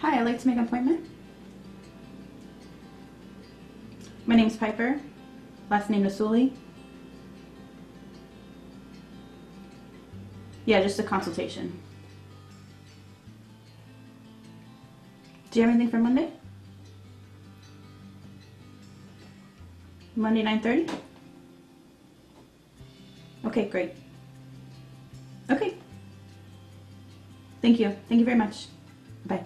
Hi, I'd like to make an appointment. My name's Piper. Last name Nasuli. Yeah, just a consultation. Do you have anything for Monday? Monday 9:30? Okay, great. Okay. Thank you. Thank you very much. Bye.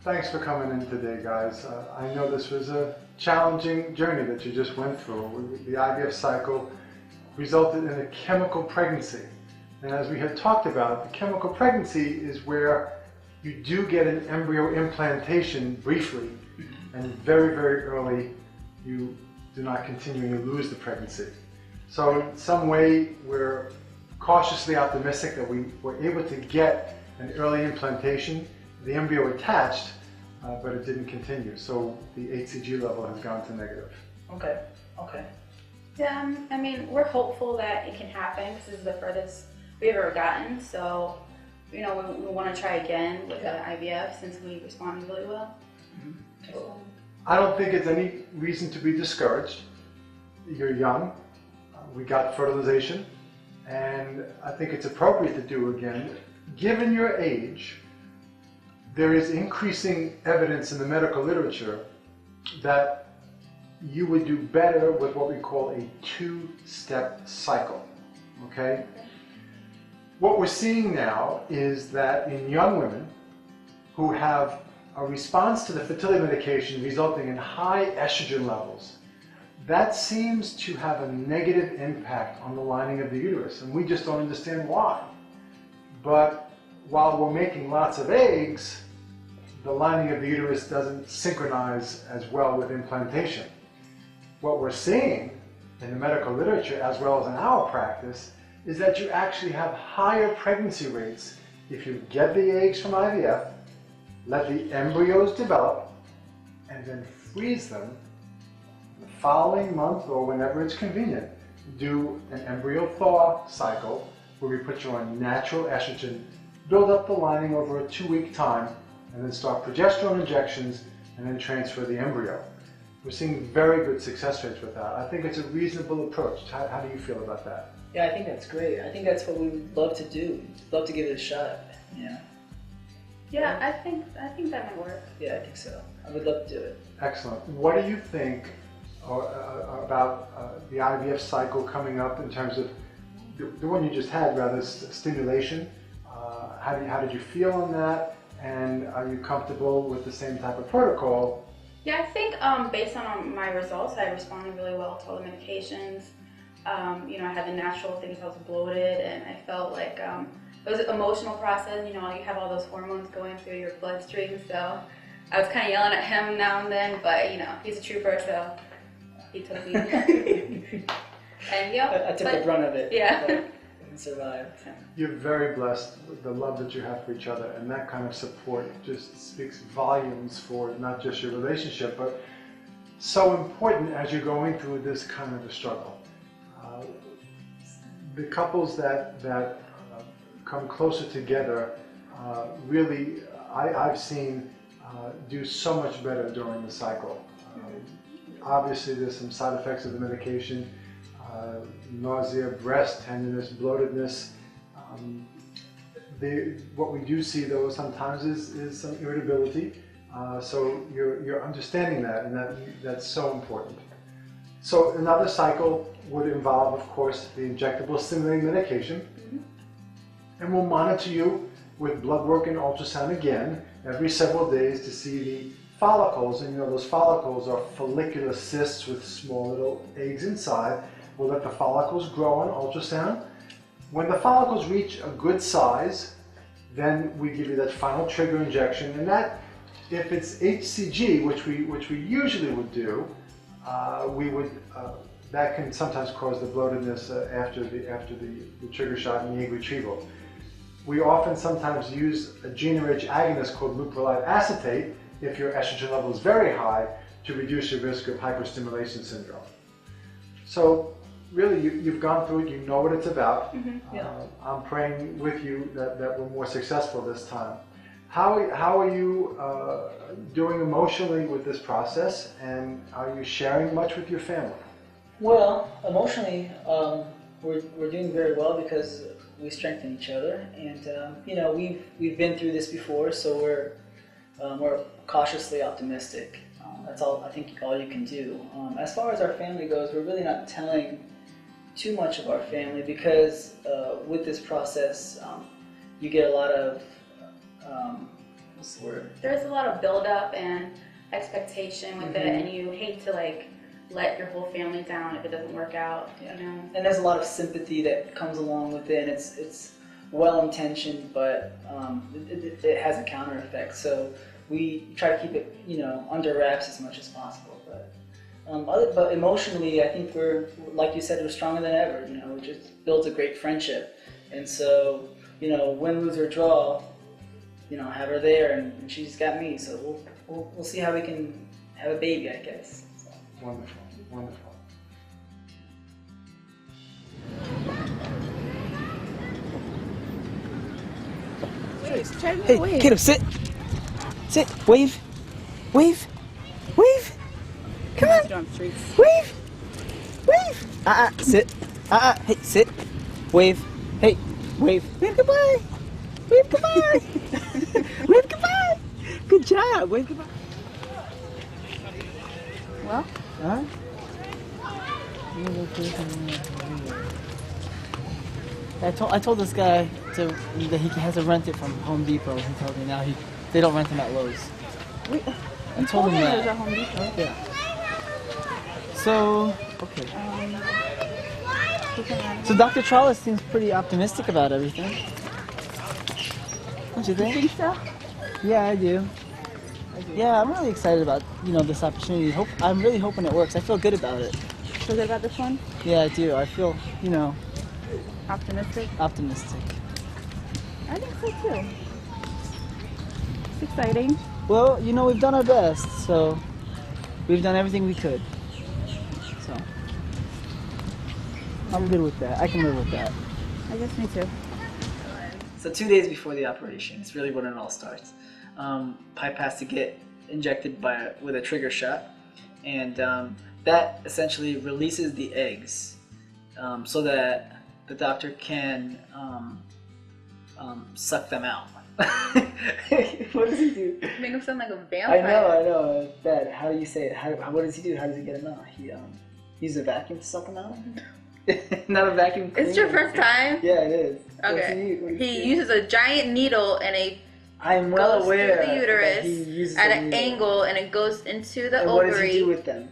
Thanks for coming in today, guys. I know this was a challenging journey that you just went through. The IVF cycle resulted in a chemical pregnancy. And as we had talked about, the chemical pregnancy is where you do get an embryo implantation briefly, and very, very early you do not continue and you lose the pregnancy. So in some way we're cautiously optimistic that we were able to get an early implantation, the embryo attached, but it didn't continue. So the HCG level has gone to negative. Okay, okay. Yeah, I mean, we're hopeful that it can happen. This is the furthest we've ever gotten. So, you know, we want to try again with the IVF since we responded really well. Mm-hmm. So, I don't think it's any reason to be discouraged. You're young, we got fertilization, and I think it's appropriate to do again. Given your age, there is increasing evidence in the medical literature that you would do better with what we call a two-step cycle, okay? What we're seeing now is that in young women who have a response to the fertility medication resulting in high estrogen levels, that seems to have a negative impact on the lining of the uterus, and we just don't understand why. But while we're making lots of eggs, the lining of the uterus doesn't synchronize as well with implantation. What we're seeing in the medical literature as well as in our practice is that you actually have higher pregnancy rates if you get the eggs from IVF, let the embryos develop, and then freeze them the following month or whenever it's convenient. Do an embryo thaw cycle where we put you on natural estrogen, build up the lining over a 2-week time, and then start progesterone injections and then transfer the embryo. We're seeing very good success rates with that. I think it's a reasonable approach. How do you feel about that? Yeah, I think that's great. I think that's what we would love to do. Love to give it a shot. Yeah. yeah, I think that might work. Yeah, I think so. I would love to do it. Excellent. What do you think about the IVF cycle coming up in terms of the one you just had, rather, stimulation? How did you feel on that? And are you comfortable with the same type of protocol? Yeah, I think based on my results, I responded really well to all the medications. You know, I had the natural things. I was bloated, and I felt like it was an emotional process. You know, you have all those hormones going through your bloodstream, so I was kind of yelling at him now and then, but you know, he's a trooper, so he took me. And yeah, I took the brunt of it. Yeah. And survived. You're very blessed with the love that you have for each other, and that kind of support just speaks volumes for not just your relationship, but so important as you're going through this kind of a struggle. The couples that come closer together really, I've seen do so much better during the cycle. Obviously there's some side effects of the medication, nausea, breast tenderness, bloatedness. What we do see though sometimes is some irritability. So you're understanding that, and that's so important. So another cycle would involve, of course, the injectable stimulating medication. And we'll monitor you with blood work and ultrasound again every several days to see the follicles. And you know, those follicles are follicular cysts with small little eggs inside. We'll let the follicles grow on ultrasound. When the follicles reach a good size, then we give you that final trigger injection. And that, if it's HCG, which we usually would do, that can sometimes cause the bloatedness after the trigger shot and the egg retrieval. We often sometimes use a GnRH agonist called leuprolide acetate if your estrogen level is very high to reduce your risk of hyperstimulation syndrome. So really, you've gone through it, you know what it's about. Yeah. I'm praying with you that we're more successful this time. How are you doing emotionally with this process, and are you sharing much with your family? Well, emotionally, we're doing very well because we strengthen each other, and you know, we've been through this before, so we're cautiously optimistic. That's all, I think, all you can do. As far as our family goes, we're really not telling too much of our family because with this process, you get a lot of what's the word? There's a lot of buildup and expectation with it, and you hate to like let your whole family down if it doesn't work out. Yeah. You know. And there's a lot of sympathy that comes along with it. And it's well intentioned, but it has a counter effect. So we try to keep it, you know, under wraps as much as possible. But emotionally, I think we're, like you said, we're stronger than ever. You know, it just builds a great friendship. And so, you know, win, lose or draw, you know, have her there, and she's got me. So we'll see how we can have a baby, I guess. So. Wonderful, wonderful. Hey, kiddo, sit. Sit. Wave. Wave. Wave. Come on. Wave. Wave. Sit. Hey, sit. Wave. Hey, wave. Wave goodbye. Wave goodbye. Wave goodbye. Good job. Wave goodbye. Well, Huh? I told this guy that he has to rent it from Home Depot. He told me now they don't rent them at Lowe's. I told him there's a that. Home Depot. Yeah. So okay. So Dr. Trolice seems pretty optimistic about everything. Don't you think? Think so? Yeah, I do. Yeah, I'm really excited about this opportunity. I'm really hoping it works. I feel good about it. Feel good about this one? Yeah, I do. I feel Optimistic? optimistic. I think so too. It's exciting. Well, we've done our best, so we've done everything we could. So I'm good with that. I can live with that. I guess me too. So 2 days before the operation, it's really when it all starts. Pipe has to get injected with a trigger shot, and that essentially releases the eggs so that the doctor can suck them out. What does he do? Make him sound like a vampire. I know. It's bad. How do you say it? What does he do? How does he get them out? He uses a vacuum to suck them out? Not a vacuum cleaner. It's your first time? Yeah, it is. Okay. He uses a giant needle and I'm well goes aware through the that uterus he uses at a an needle. angle, and it goes into the And ovary. what does he do with them?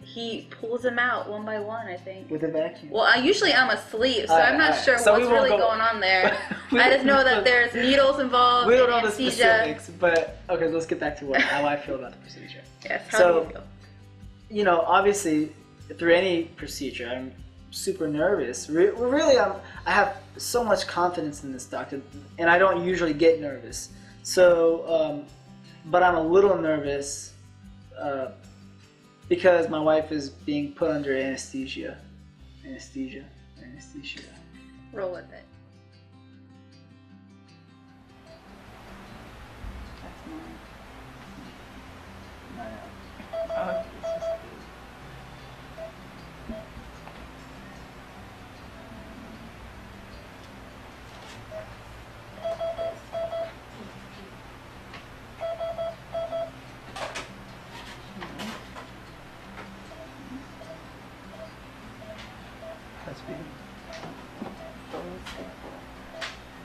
He pulls them out one by one, I think. With a vacuum. Well, usually I'm asleep, so Alright, I'm not alright. sure So we what's won't really go- going on there. We I just don't know know. that there's needles involved. We don't and know the anesthesia. specifics, but okay, let's get back to how I feel about the procedure. Yes. How So- do you feel? Obviously, through any procedure, I'm super nervous. Really, I have so much confidence in this doctor, and I don't usually get nervous. So, but I'm a little nervous because my wife is being put under anesthesia. Anesthesia. Roll with it. That's beautiful.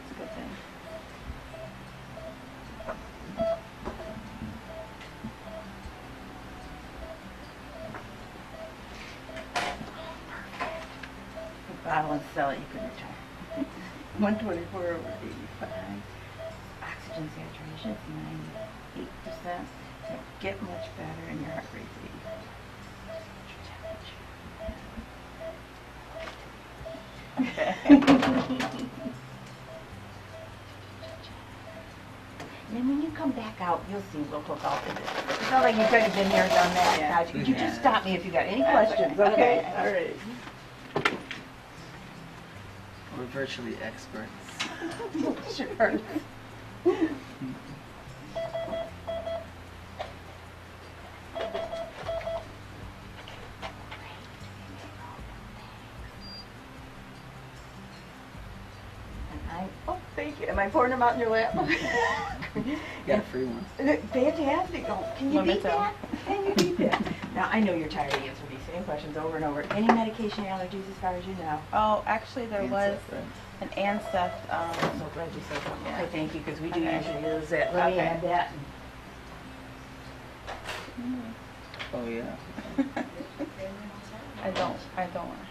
It's a good thing. The bottle and cell you can return. 124 over 85. Oxygen saturation is 98%. Don't get much better, and your heart rate's 85. And when you come back out, you'll see we'll hook up to this. It's not like you've kind of been there, done that. Yeah. Now, you just stop me if you got any questions, okay? All right. We're virtually experts. Sure. Oh, thank you. Am I pouring them out in your lap? You got a free one. Fantastic. Oh, can you Let me beat tell. that? Can you beat that? Now, I know you're tired of answering these same questions over and over. Any medication allergies as far as you know? Oh, actually, there was Right. an ancest. I'm so glad you said that. Yeah. Okay, thank you, because we do Okay. usually use that. Let me Okay. add that. Oh yeah. I don't want to.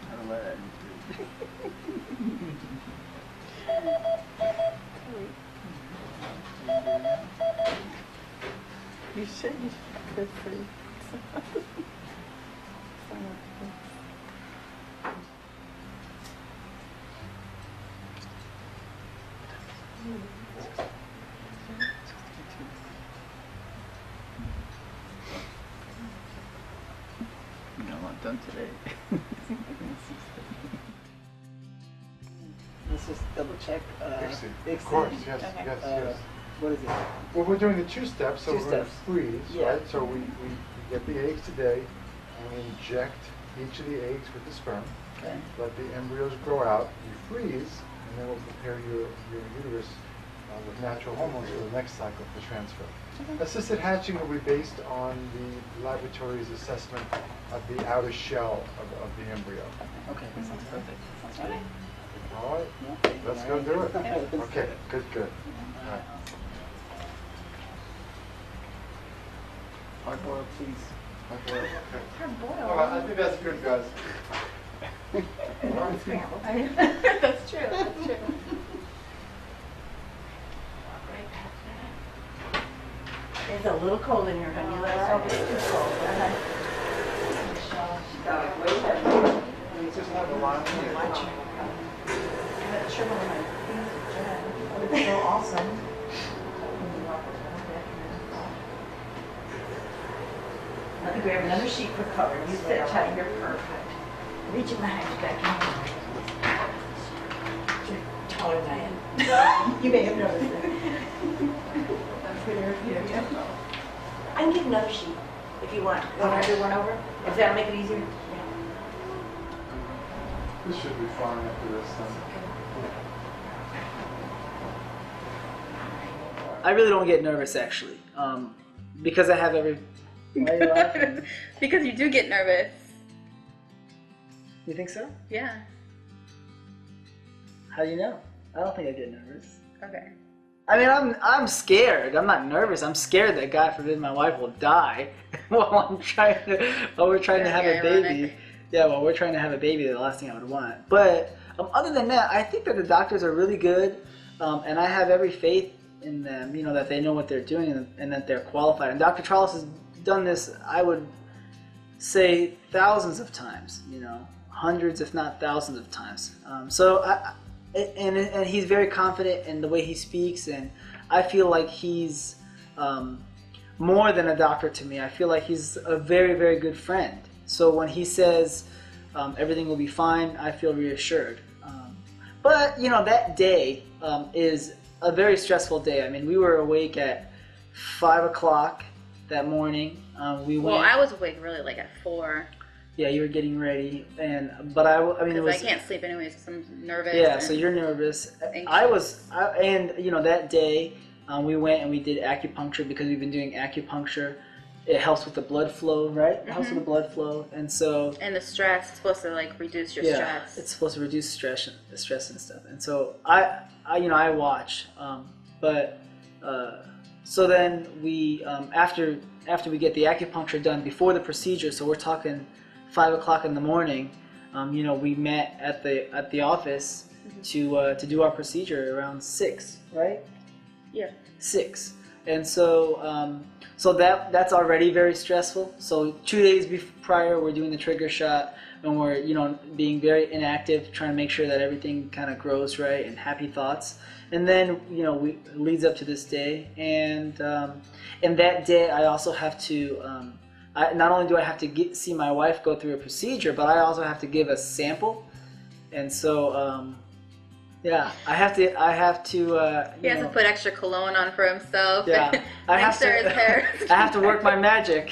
Gotta let it. You should. Good for you. You got a lot done today. Let's just double check. Of course, yes, Okay. yes, yes. What is it? Well, we're doing the two steps, so Two we're going to steps. freeze, Yeah. right? So we get the eggs today, and we inject each of the eggs with the sperm, Okay. let the embryos grow out, you freeze, and then we'll prepare your uterus with natural hormones for the next cycle for transfer. Assisted hatching will be based on the laboratory's assessment of the outer shell of the embryo. Okay, that sounds perfect. Sounds good. All right, Yeah. let's go do it. Yeah, let's do Okay, it. good, good. All right. Hard boiled, please. Hard boiled. Well, I think that's good, guys. That's true. That's true. It's a little cold in here, honey. Let us hope it's too cold. Just have a line here. Sugar on my fingers, Jen. It's so awesome. Let me grab another sheet for cover. You sit tight, you're perfect. Reach it behind you back in. You're taller than I am. You may have noticed that. That's good interview. I can get another sheet if you want. Want to do one over? If that'll make it easier? Yeah. This should be fine after this then. I really don't get nervous actually, because I have every. Why are you laughing? Because you do get nervous. You think so? Yeah. How do you know? I don't think I get nervous. Okay. I mean, I'm scared. I'm not nervous. I'm scared that God forbid my wife will die while we're trying to have a baby. Ironic. Yeah, while we're trying to have a baby, the last thing I would want. But other than that, I think that the doctors are really good, and I have every faith in them. You know, that they know what they're doing and that they're qualified. And Dr. Trolice has done this, I would say, thousands of times. You know, hundreds, if not thousands of times. And he's very confident in the way he speaks, and I feel like he's more than a doctor to me. I feel like he's a very, very good friend. So when he says everything will be fine, I feel reassured. But you know, that day is a very stressful day. I mean, we were awake at 5 o'clock that morning. We Well, went. I was awake really like at 4. Yeah, you were getting ready, but I mean, it Because was. I can't sleep anyways because I'm nervous. Yeah, and so you're nervous. anxious. And you know, that day we went and we did acupuncture because we've been doing acupuncture. It helps with the blood flow, right? It helps with the blood flow, and so And the stress is supposed to like reduce your yeah, stress. it's supposed to reduce stress and stuff. And so I watch, so then we after we get the acupuncture done before the procedure, so we're talking 5 o'clock in the morning. You know, we met at the office to do our procedure around 6, right? Yeah. 6. And so that's already very stressful. So 2 days prior, we're doing the trigger shot, and we're, you know, being very inactive, trying to make sure that everything kind of grows right and happy thoughts. And then, you know, it leads up to this day, and that day I also have to, not only do I have to see my wife go through a procedure, but I also have to give a sample. And so, yeah, I have to. He has to put extra cologne on for himself. Yeah, I Make have sure his hair. I have to work my magic,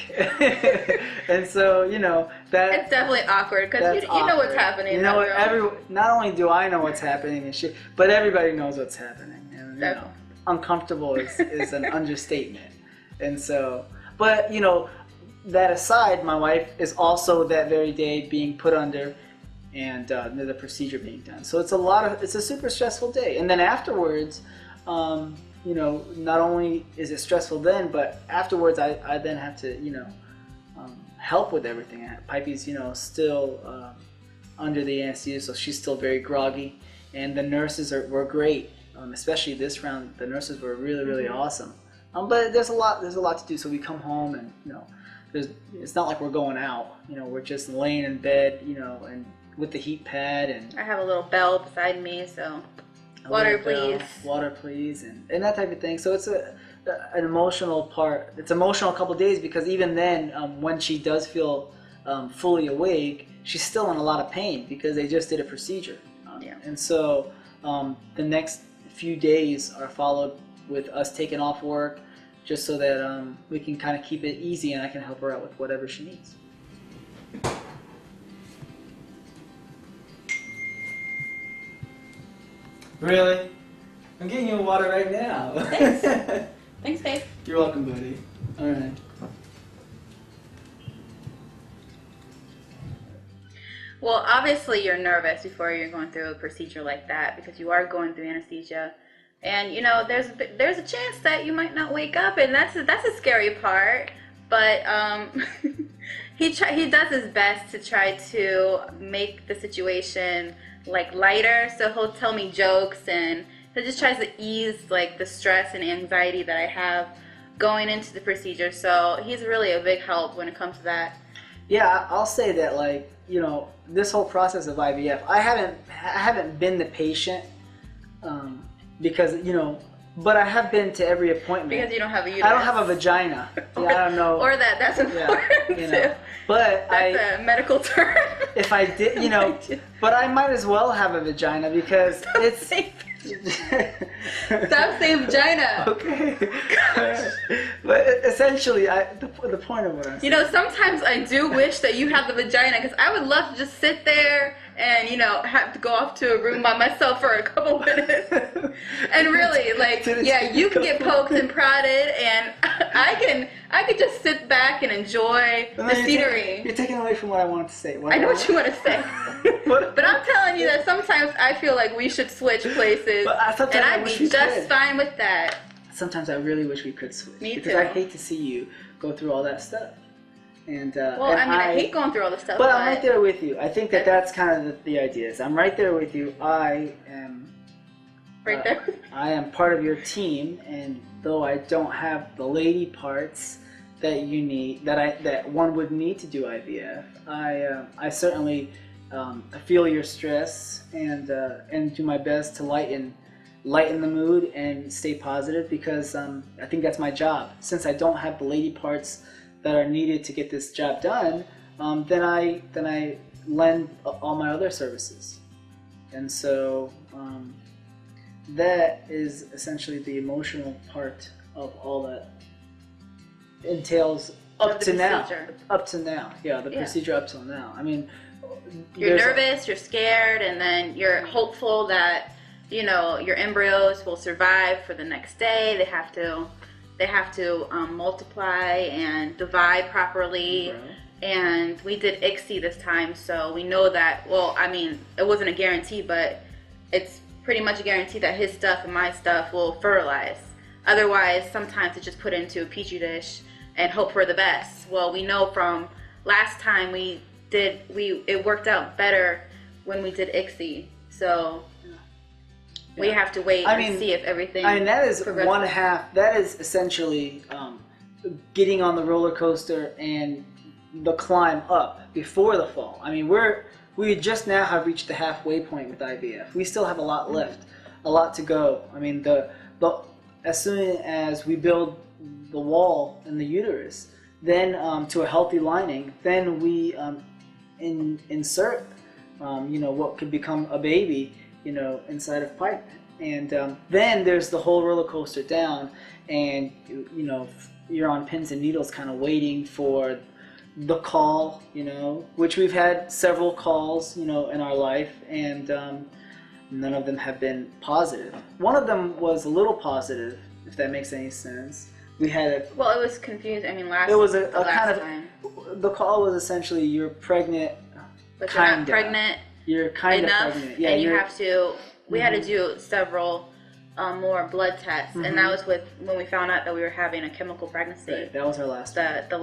and so, you know, that It's definitely awkward because you know what's happening. You know what? Not only do I know what's happening and shit, but everybody knows what's happening. And, you know, uncomfortable is an understatement. And so, but, you know, that aside, my wife is also that very day being put under, and the procedure being done. So it's a super stressful day. And then afterwards, you know, not only is it stressful then, but afterwards I then have to, you know, help with everything. Pipey's, you know, still under the anesthesia, so she's still very groggy. And the nurses were great, especially this round. The nurses were really, really awesome. But there's a lot to do. So we come home, and, you know, it's not like we're going out. You know, we're just laying in bed, you know, and with the heat pad, and I have a little bell beside me, so water please, and that type of thing. So it's an emotional part. It's emotional a couple of days, because even then, when she does feel fully awake, she's still in a lot of pain because they just did a procedure. And so the next few days are followed with us taking off work, just so that we can kind of keep it easy, and I can help her out with whatever she needs. Really? I'm getting you water right now. Thanks. Thanks, Dave. You're welcome, buddy. All right. Well, obviously you're nervous before you're going through a procedure like that, because you are going through anesthesia, and, you know, there's a chance that you might not wake up, and that's a scary part. But he does his best to try to make the situation like lighter. So he'll tell me jokes, and he just tries to ease like the stress and anxiety that I have going into the procedure. So he's really a big help when it comes to that. Yeah, I'll say that, like, you know, this whole process of IVF, I haven't been the patient, because, you know, but I have been to every appointment. Because you don't have a uterus. I don't have a vagina. Yeah, I don't know. Or that's important, you know. too. But that's a medical term. If I did, you know, but I might as well have a vagina, because it's... Stop saying vagina. Okay. But essentially, the point of what I'm saying. You know, sometimes I do wish that you have the vagina, because I would love to just sit there and, you know, have to go off to a room by myself for a couple minutes. And really, like, yeah, you can get poked and prodded, and I could just sit back and enjoy the scenery. You're taking away from what I wanted to say. I know what you want to say. But I'm telling you that sometimes I feel like we should switch places, and I'd be just fine with that. Sometimes I really wish we could switch. Me because too. I hate to see you go through all that stuff. And well, and I hate going through all this stuff. But I'm right there with you. I think that's kind of the idea. Is I'm right there with you. I am right there. I am part of your team, and though I don't have the lady parts that you need, that one would need to do IVF, I certainly feel your stress, and do my best to lighten the mood and stay positive, because I think that's my job. Since I don't have the lady parts that are needed to get this job done, then I lend all my other services, and so that is essentially the emotional part of all that entails up to now. Yeah, the procedure up till now. I mean, you're nervous, you're scared, and then you're hopeful that, you know, your embryos will survive for the next day. They have to multiply and divide properly. Right. And we did ICSI this time, so we know that, well, I mean, it wasn't a guarantee, but it's pretty much a guarantee that his stuff and my stuff will fertilize. Otherwise, sometimes it's just put into a petri dish and hope for the best. Well, we know from last time it worked out better when we did ICSI. So We have to wait and see if everything. I mean, that is progresses. one half. That is essentially getting on the roller coaster and the climb up before the fall. I mean, we just now have reached the halfway point with IVF. We still have a lot left, a lot to go. I mean, as soon as we build the wall in the uterus, then to a healthy lining, then we insert, what could become a baby, inside of pipe. And then there's the whole roller coaster down, and you're on pins and needles, kind of waiting for the call, which we've had several calls, in our life, and none of them have been positive. One of them was a little positive, if that makes any sense. We had Well, it was confusing. I mean, it was a last kind of time. the call was essentially you're pregnant, But you're not pregnant you're kind enough, of pregnant, yeah, and you have to. We had to do several more blood tests, and that was when we found out that we were having a chemical pregnancy. Right, that was our last one. The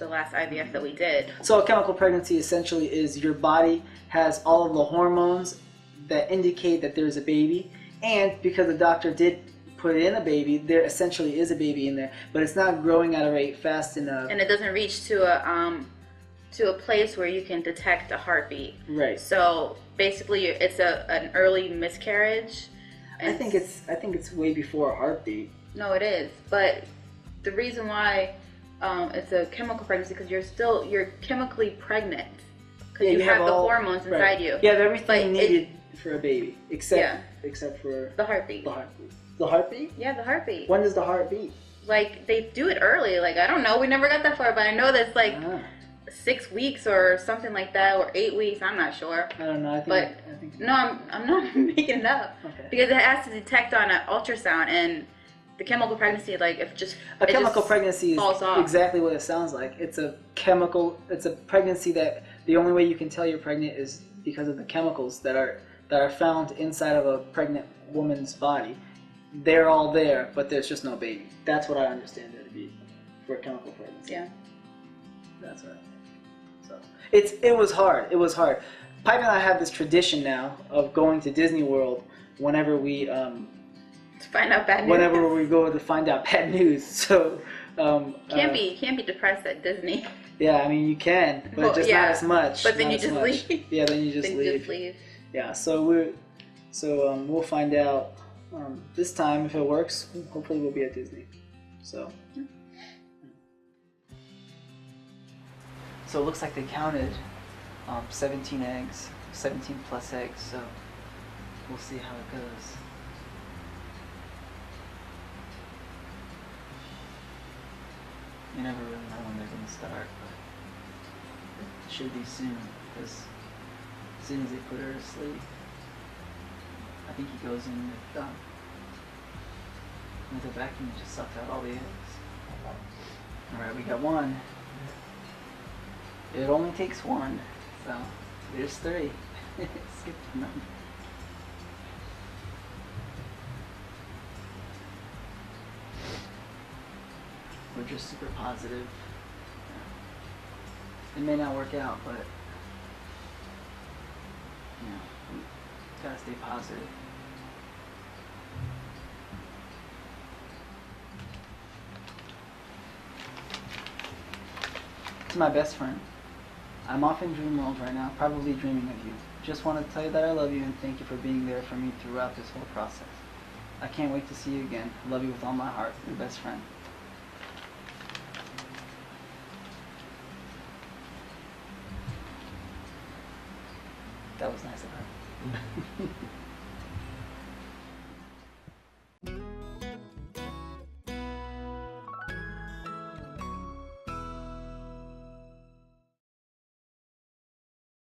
last IVF that we did. So a chemical pregnancy essentially is your body has all of the hormones that indicate that there's a baby, and because the doctor did put in a baby, there essentially is a baby in there, but it's not growing at a rate fast enough. And it doesn't reach to a place where you can detect a heartbeat. Right. So basically, it's an early miscarriage. I think it's way before a heartbeat. No, it is. But the reason why it's a chemical pregnancy because you're chemically pregnant because you have the hormones inside you. You have everything needed for a baby except for the heartbeat. The heartbeat. The heartbeat? Yeah, the heartbeat. When does the heart beat? Like they do it early. Like I don't know. We never got that far, but I know that's like 6 weeks or something like that, or 8 weeks. I'm not sure. I don't know. I think no, I'm not making it up. Okay. Because it has to detect on an ultrasound, and the chemical pregnancy, like if just a chemical pregnancy is falls off. Exactly what it sounds like. It's a pregnancy that the only way you can tell you're pregnant is because of the chemicals that are found inside of a pregnant woman's body. They're all there, but there's just no baby. That's what I understand it to be for a chemical pregnancy. Yeah. That's right. So it was hard. It was hard. Pipe and I have this tradition now of going to Disney World whenever we to find out bad news. whenever we go to find out bad news. So can't be depressed at Disney. Yeah, I mean you can, but Well, just yeah, not as much. but then not you as just much. leave. Yeah, then you just leave. Yeah, so we'll find out this time if it works. Hopefully we'll be at Disney. So it looks like they counted 17 eggs, 17 plus eggs. So we'll see how it goes. You never really know when they're going to start, but it should be soon, because as soon as they put her to sleep, I think he goes in with a vacuum and just sucks out all the eggs. Alright, we got one. It only takes one, so there's three. Skip the number. We're just super positive. It may not work out, but we gotta stay positive. To my best friend, I'm off in dream world right now, probably dreaming of you. Just want to tell you that I love you and thank you for being there for me throughout this whole process. I can't wait to see you again. Love you with all my heart, your best friend. That was nice of her.